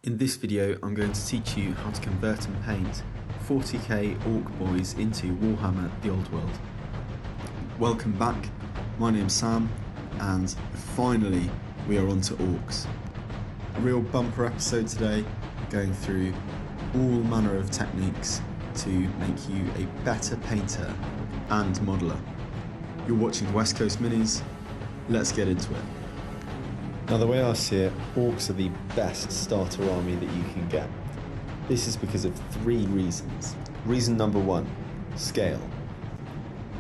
In this video I'm going to teach you how to convert and paint 40k Orc Boyz into Warhammer the Old World. Welcome back, my name's Sam and finally we are on to Orcs. A real bumper episode today, going through all manner of techniques to make you a better painter and modeller. You're watching West Coast Minis, let's get into it. Now the way I see it, Orcs are the best starter army that you can get. This is because of three reasons. Reason number one, scale.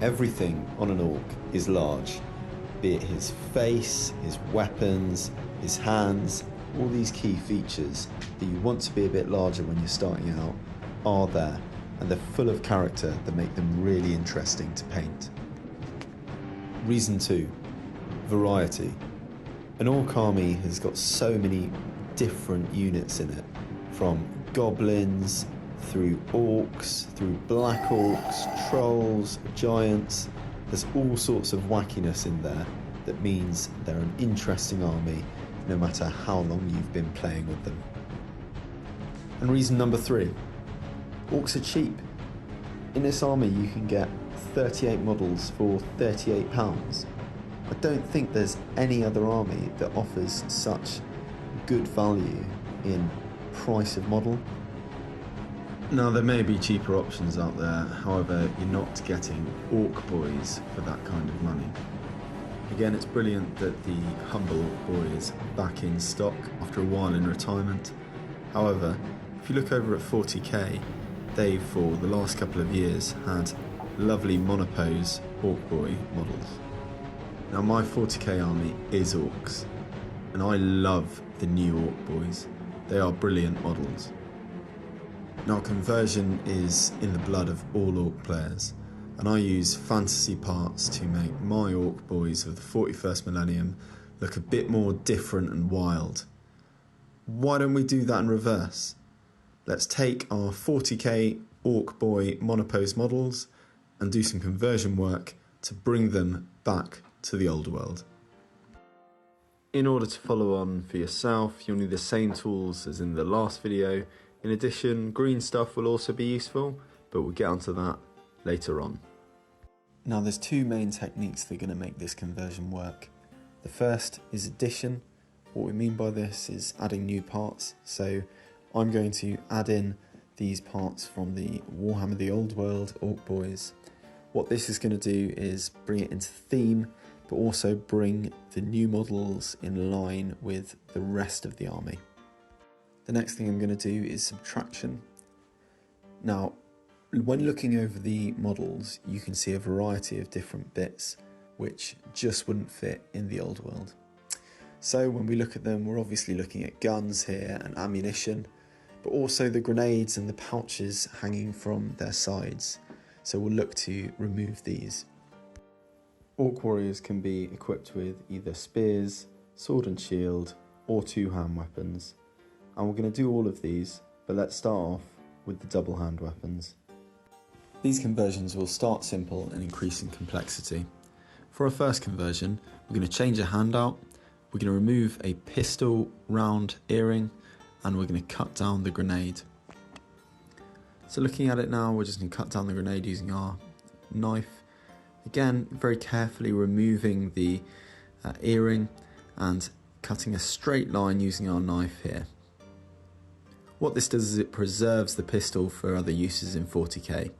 Everything on an Orc is large, be it his face, his weapons, his hands, all these key features that you want to be a bit larger when you're starting out are there, and they're full of character that make them really interesting to paint. Reason two, variety. An Orc army has got so many different units in it, from goblins, through orcs, through black orcs, trolls, giants. There's all sorts of wackiness in there that means they're an interesting army no matter how long you've been playing with them. And reason number three, orcs are cheap. In this army you can get 38 models for £38. I don't think there's any other army that offers such good value in price of model. Now there may be cheaper options out there, however you're not getting Orc Boyz for that kind of money. Again, it's brilliant that the humble Orc Boy is back in stock after a while in retirement. However, if you look over at 40k, they've for the last couple of years had lovely monopose Orc Boy models. Now my 40k army is Orcs, and I love the new Orc Boyz. They are brilliant models. Now conversion is in the blood of all Orc players, and I use fantasy parts to make my Orc Boyz of the 41st millennium look a bit more different and wild. Why don't we do that in reverse? Let's take our 40k Orc Boy monopose models and do some conversion work to bring them back to the old world. In order to follow on for yourself, you'll need the same tools as in the last video. In addition, Greenstuff will also be useful, but we'll get onto that later on. Now there's two main techniques that are going to make this conversion work. The first is addition. What we mean by this is adding new parts. So I'm going to add in these parts from the Warhammer the Old World Orc Boyz. What this is going to do is bring it into theme, but also bring the new models in line with the rest of the army. The next thing I'm going to do is subtraction. Now, when looking over the models, you can see a variety of different bits which just wouldn't fit in the old world. So when we look at them, we're obviously looking at guns here and ammunition, but also the grenades and the pouches hanging from their sides. So we'll look to remove these. Orc warriors can be equipped with either spears, sword and shield, or two-hand weapons. And we're going to do all of these, but let's start off with the double-hand weapons. These conversions will start simple and increase in complexity. For our first conversion, we're going to change a hand out, we're going to remove a pistol round earring, and we're going to cut down the grenade. So looking at it now, we're just going to cut down the grenade using our knife. Again, very carefully removing the earring and cutting a straight line using our knife here. What this does is it preserves the pistol for other uses in 40k.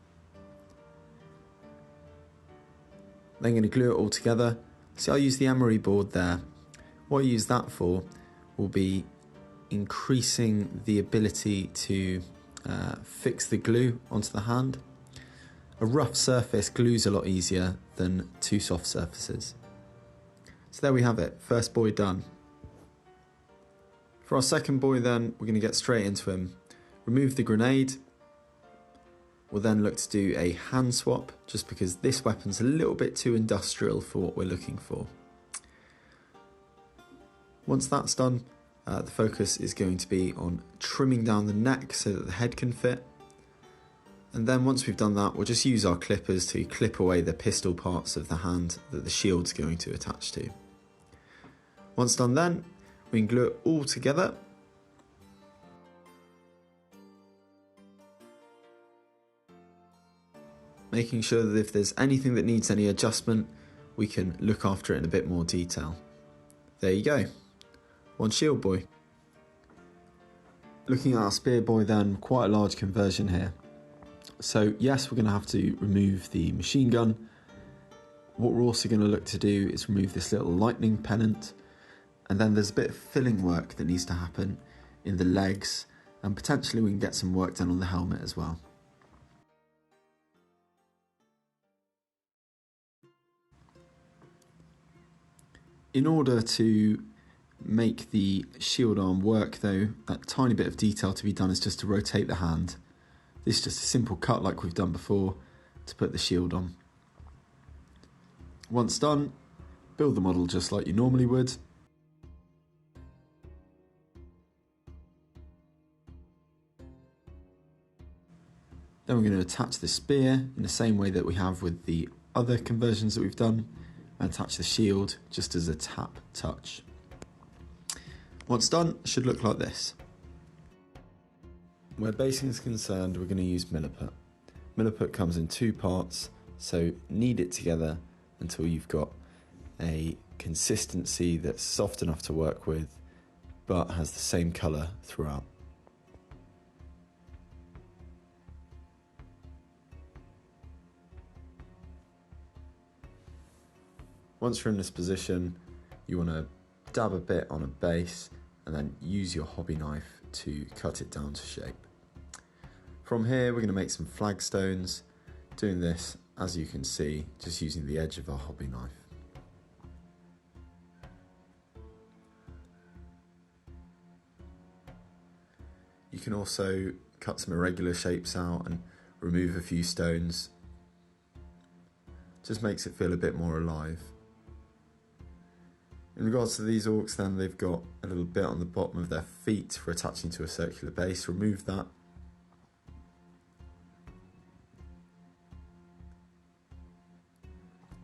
Then going to glue it all together. See, I'll use the emery board there. What I use that for will be increasing the ability to fix the glue onto the hand. A rough surface glues a lot easier than two soft surfaces. So there we have it, first boy done. For our second boy then, we're going to get straight into him. Remove the grenade. We'll then look to do a hand swap, just because this weapon's a little bit too industrial for what we're looking for. Once that's done, the focus is going to be on trimming down the neck so that the head can fit. And then once we've done that, we'll just use our clippers to clip away the pistol parts of the hand that the shield's going to attach to. Once done then, we can glue it all together making sure that if there's anything that needs any adjustment, we can look after it in a bit more detail. There you go, one shield boy. Looking at our spear boy then, quite a large conversion here. So yes, we're going to have to remove the machine gun. What we're also going to look to do is remove this little lightning pennant, and then there's a bit of filling work that needs to happen in the legs, and potentially we can get some work done on the helmet as well. In order to make the shield arm work though, that tiny bit of detail to be done is just to rotate the hand. This is just a simple cut like we've done before to put the shield on. Once done, build the model just like you normally would. Then we're going to attach the spear in the same way that we have with the other conversions that we've done, and attach the shield just as a tap touch. Once done, it should look like this. Where basing is concerned, we're going to use milliput. Milliput comes in two parts, so knead it together until you've got a consistency that's soft enough to work with, but has the same colour throughout. Once you're in this position, you want to dab a bit on a base and then use your hobby knife to cut it down to shape. From here we're going to make some flagstones, doing this, as you can see, just using the edge of our hobby knife. You can also cut some irregular shapes out and remove a few stones. Just makes it feel a bit more alive. In regards to these orcs then, they've got a little bit on the bottom of their feet for attaching to a circular base. Remove that.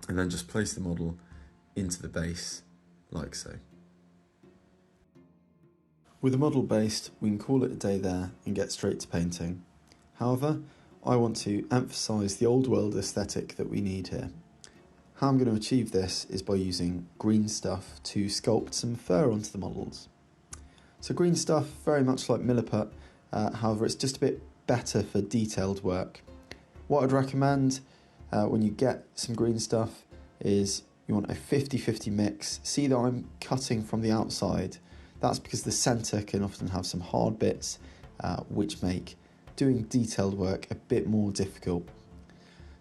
And then just place the model into the base, like so. With the model based, we can call it a day there and get straight to painting. However, I want to emphasise the old world aesthetic that we need here. How I'm going to achieve this is by using green stuff to sculpt some fur onto the models. So green stuff, very much like milliput, however it's just a bit better for detailed work. What I'd recommend when you get some green stuff is you want a 50-50 mix. See that I'm cutting from the outside. That's because the centre can often have some hard bits which make doing detailed work a bit more difficult.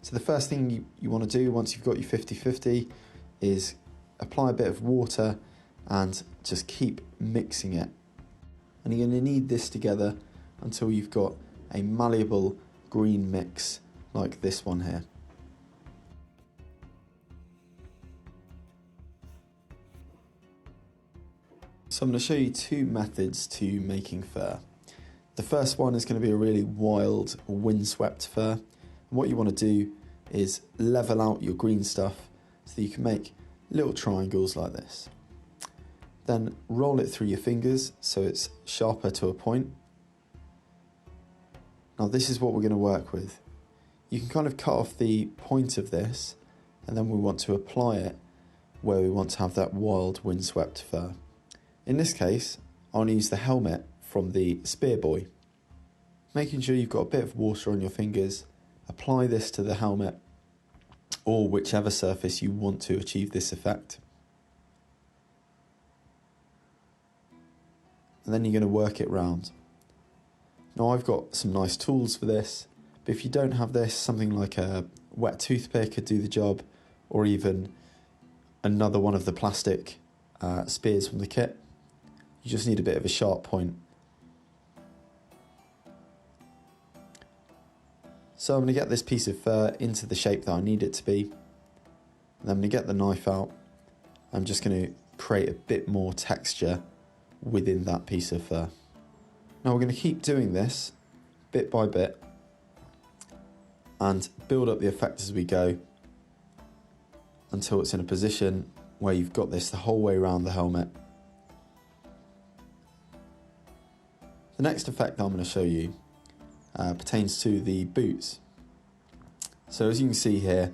So the first thing you want to do once you've got your 50-50 is apply a bit of water and just keep mixing it. And you're going to knead this together until you've got a malleable green mix like this one here. So I'm going to show you two methods to making fur. The first one is going to be a really wild, windswept fur. And what you want to do is level out your green stuff so you can make little triangles like this. Then roll it through your fingers so it's sharper to a point. Now this is what we're going to work with. You can kind of cut off the point of this, and then we want to apply it where we want to have that wild, windswept fur. In this case, I want to use the helmet from the spear boy. Making sure you've got a bit of water on your fingers, apply this to the helmet or whichever surface you want to achieve this effect. And then you're going to work it round. Now I've got some nice tools for this, but if you don't have this, something like a wet toothpick could do the job, or even another one of the plastic spears from the kit. You just need a bit of a sharp point. So I'm going to get this piece of fur into the shape that I need it to be. And then I'm going to get the knife out. I'm just going to create a bit more texture within that piece of fur. Now we're going to keep doing this bit by bit and build up the effect as we go until it's in a position where you've got this the whole way around the helmet. The next effect that I'm going to show you pertains to the boots. So as you can see here,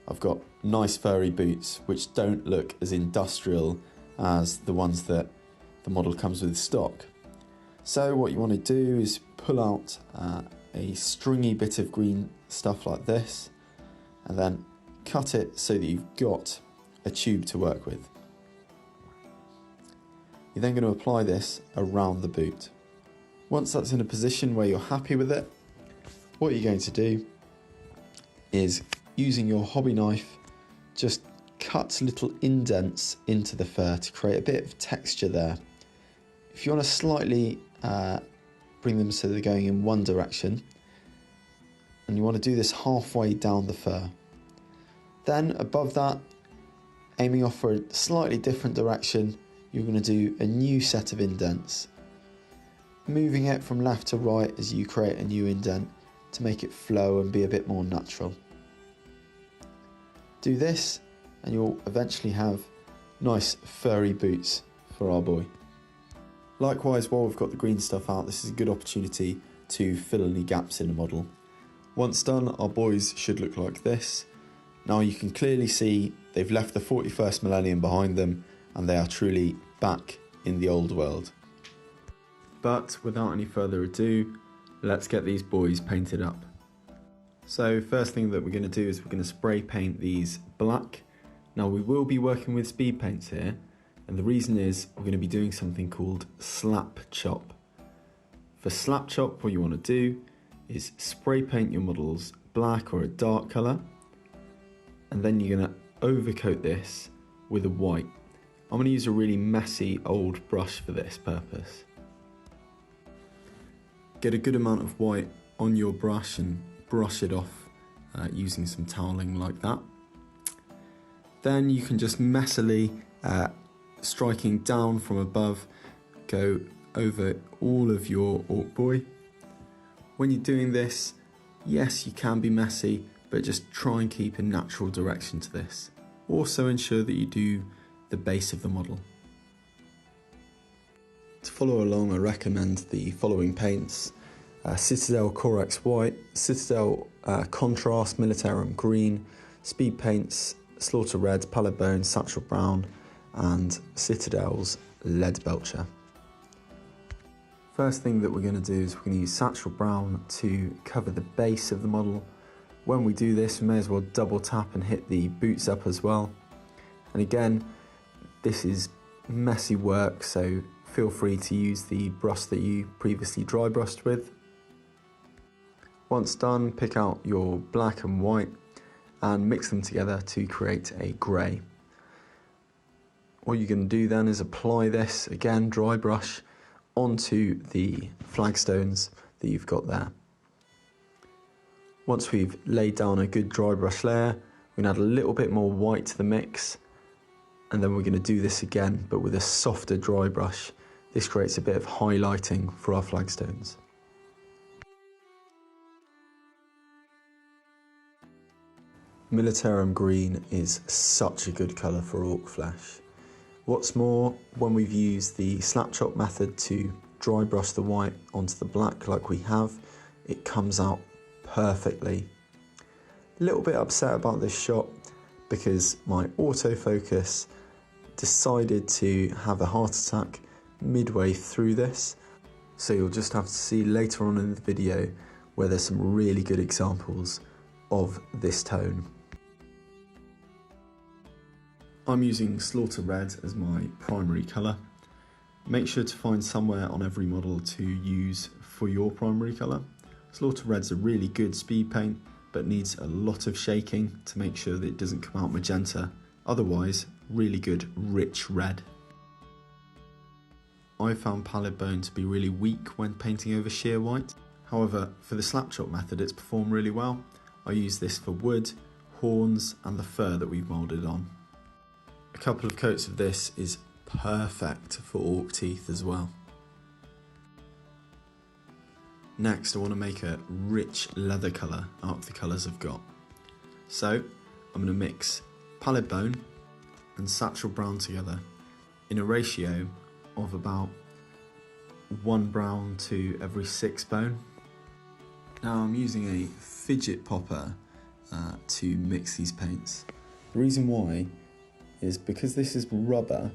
I've got nice furry boots which don't look as industrial as the ones that the model comes with stock. So what you want to do is pull out a stringy bit of green stuff like this and then cut it so that you've got a tube to work with. You're then going to apply this around the boot. Once that's in a position where you're happy with it, what you're going to do is, using your hobby knife, just cut little indents into the fur to create a bit of texture there. If you want to slightly bring them so they're going in one direction, and you want to do this halfway down the fur. Then above that, aiming off for a slightly different direction, you're going to do a new set of indents, moving it from left to right as you create a new indent to make it flow and be a bit more natural. Do this and you'll eventually have nice furry boots for our boy. Likewise, while we've got the green stuff out, this is a good opportunity to fill any gaps in the model. Once done, our boys should look like this. Now you can clearly see they've left the 41st millennium behind them and they are truly back in the old world. But without any further ado, let's get these boys painted up. So first thing that we're going to do is we're going to spray paint these black. Now we will be working with speed paints here, and the reason is we're going to be doing something called Slapchop. For Slapchop, what you want to do is spray paint your models black or a dark colour, and then you're going to overcoat this with a white. I'm going to use a really messy old brush for this purpose. Get a good amount of white on your brush and brush it off using some toweling like that. Then you can just messily, striking down from above, go over all of your Orc Boy. When you're doing this, yes, you can be messy, but just try and keep a natural direction to this. Also ensure that you do the base of the model. To follow along, I recommend the following paints: Citadel Corax White, Citadel Contrast Militarum Green, Speed Paints Slaughter Red, Pallid Bone, Satchel Brown, and Citadel's Lead Belcher. First thing that we're going to do is we're going to use Satchel Brown to cover the base of the model. When we do this, we may as well double tap and hit the boots up as well. And again, this is messy work, so feel free to use the brush that you previously dry brushed with. Once done, pick out your black and white and mix them together to create a grey. What you're going to do then is apply this, again dry brush, onto the flagstones that you've got there. Once we've laid down a good dry brush layer, we're going to add a little bit more white to the mix, and then we're going to do this again but with a softer dry brush. This creates a bit of highlighting for our flagstones. Militarum Green is such a good colour for orc flesh. What's more, when we've used the Slapchop method to dry brush the white onto the black like we have, it comes out perfectly. A little bit upset about this shot because my autofocus decided to have a heart attack midway through this, so you'll just have to see later on in the video where there's some really good examples of this tone. I'm using Slaughter Red as my primary colour. Make sure to find somewhere on every model to use for your primary colour. Slaughter Red's a really good speed paint, but needs a lot of shaking to make sure that it doesn't come out magenta. Otherwise, really good rich red. I found Pallid Bone to be really weak when painting over sheer white. However, for the Slapchop method it's performed really well. I use this for wood, horns and the fur that we've moulded on. A couple of coats of this is perfect for orc teeth as well. Next, I want to make a rich leather colour out of the colours I've got. So I'm going to mix Pallid Bone and Satchel Brown together in a ratio of about 1 brown to every 6 bone. Now I'm using a fidget popper to mix these paints. The reason why is because this is rubber.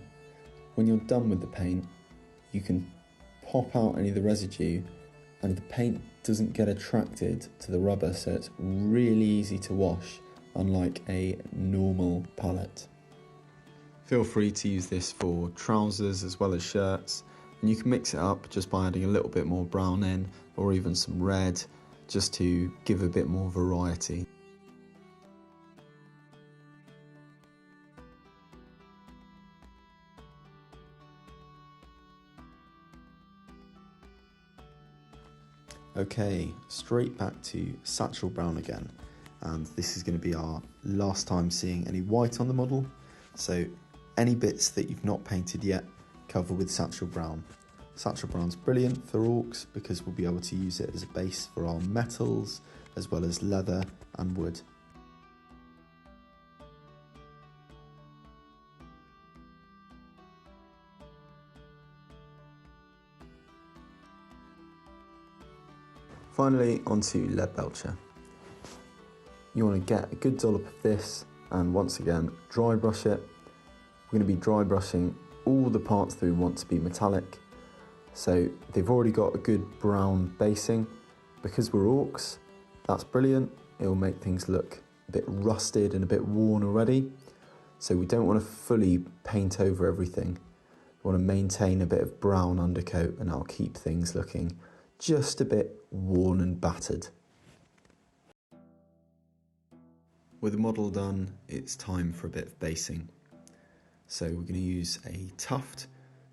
When you're done with the paint, you can pop out any of the residue and the paint doesn't get attracted to the rubber, so it's really easy to wash, unlike a normal palette. Feel free to use this for trousers as well as shirts, and you can mix it up just by adding a little bit more brown in, or even some red, just to give a bit more variety. Okay, straight back to Satchel Brown again, and this is going to be our last time seeing any white on the model, so any bits that you've not painted yet, cover with Satchel Brown. Satchel Brown's brilliant for orcs because we'll be able to use it as a base for our metals, as well as leather and wood. Finally, onto Lead Belcher. You want to get a good dollop of this and once again dry brush it. We're going to be dry brushing all the parts that we want to be metallic. So they've already got a good brown basing. Because we're orcs, that's brilliant. It will make things look a bit rusted and a bit worn already. So we don't want to fully paint over everything. We want to maintain a bit of brown undercoat, and that'll keep things looking just a bit worn and battered. With the model done, it's time for a bit of basing. So we're going to use a tuft,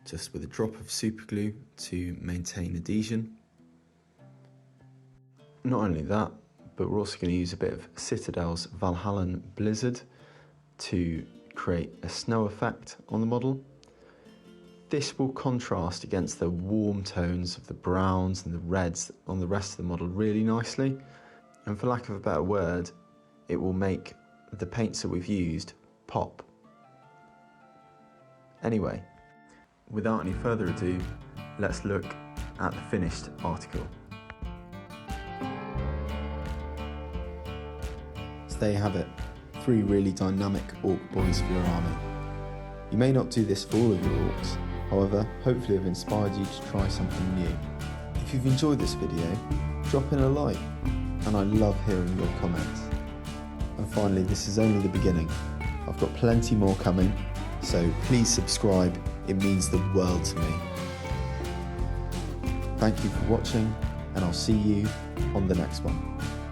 just with a drop of super glue to maintain adhesion. Not only that, but we're also going to use a bit of Citadel's Valhallan Blizzard to create a snow effect on the model. This will contrast against the warm tones of the browns and the reds on the rest of the model really nicely, and for lack of a better word, it will make the paints that we've used pop. Anyway, without any further ado, let's look at the finished article. So there you have it, 3 really dynamic Orc Boys for your army. You may not do this for all of your orcs, however, hopefully I've inspired you to try something new. If you've enjoyed this video, drop in a like, and I love hearing your comments. And finally, this is only the beginning. I've got plenty more coming, so please subscribe, it means the world to me. Thank you for watching, and I'll see you on the next one.